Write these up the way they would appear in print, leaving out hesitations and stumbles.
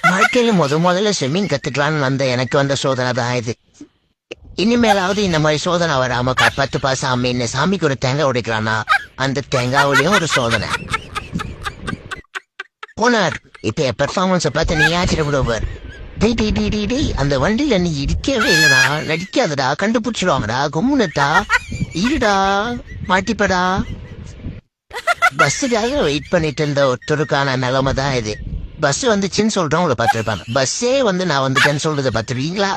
வாழ்க்கையில முதல்ல ஸ்விம்மிங் கத்துக்கலான்னு வந்த எனக்கு வந்த சோதனை தான் இது. இனிமேலாவது இந்த மாதிரி சோதனை வராம காப்பாத்து சாமி என்ன சாமிக்கு ஒரு தேங்காய் உடைக்கலானா அந்த தேங்காவிலையும் ஒரு சோதனை போனார். இப்ப என் பெர்ஃபார்மன்ஸை பார்த்து நீ ஆச்சரியப்படுவார். அந்த வண்டியில நீ இடிக்கவே இல்லடா, நடிக்காதடா, கண்டுபிடிச்சிடுவாங்கடா, கும்முனட்டா, இருடா, மாட்டிப்படா. பஸ்ஸுக்காக வெயிட் பண்ணிட்டு இருந்த ஒருத்தருக்கான நிலைமை தான் இது. பஸ் வந்துச்சுன்னு சொல்றவங்கள பார்த்துருப்பாங்க, பஸ்ஸே வந்து நான் வந்துட்டேன்னு சொல்றதை பார்த்துருவீங்களா?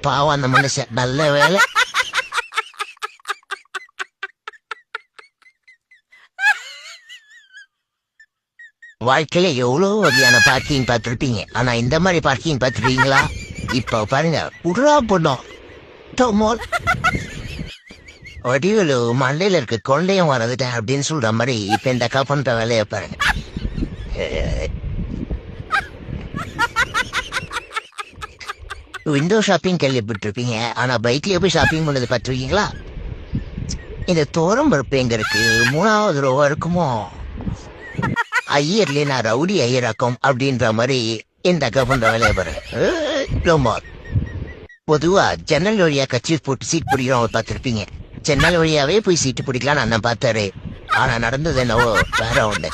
பாவம் அந்த மனுஷன். நல்ல வேலை. வாழ்க்கையில எவ்வளவு வகையான பார்க்கிங் பார்த்துருப்பீங்க, ஆனா இந்த மாதிரி பார்க்கிங் பார்த்துருப்பீங்களா? இப்ப பாருங்க, புறா பொண்ணோம் வடிவலு மண்டையில இருக்க கொள்ளையும் வரதுட்டேன் அப்படின்னு சொல்ற மாதிரி இப்ப இந்த அக்கா பண்ற வேலையை பாருங்க. விண்டோ ஷாப்பிங் கேள்விப்பட்டிருப்பீங்க, ஆனா பைக்லயே போய் ஷாப்பிங் பண்ணது பார்த்துருக்கீங்களா? இந்த தோரம் பருப்பு எங்க இருக்கு, 3வது ரோவா இருக்குமோ? ஐயர்லயே நான் ரவுடி ஐயராக்கும் அப்படின்ற மாதிரி இந்த அக்கா பண்ற வேலையை பாருங்க. பொதுவா ஜன்னல் வழியா கட்சி போட்டு சீட் பிடிக்கிறவங்க பார்த்துருப்பீங்க. ஜன்னல் வழியாவே போய் சீட்டு பிடிக்கலாம் நான் பார்த்தாரு. ஆனா நடந்தது என்னவோ வேற ஒண்ணு.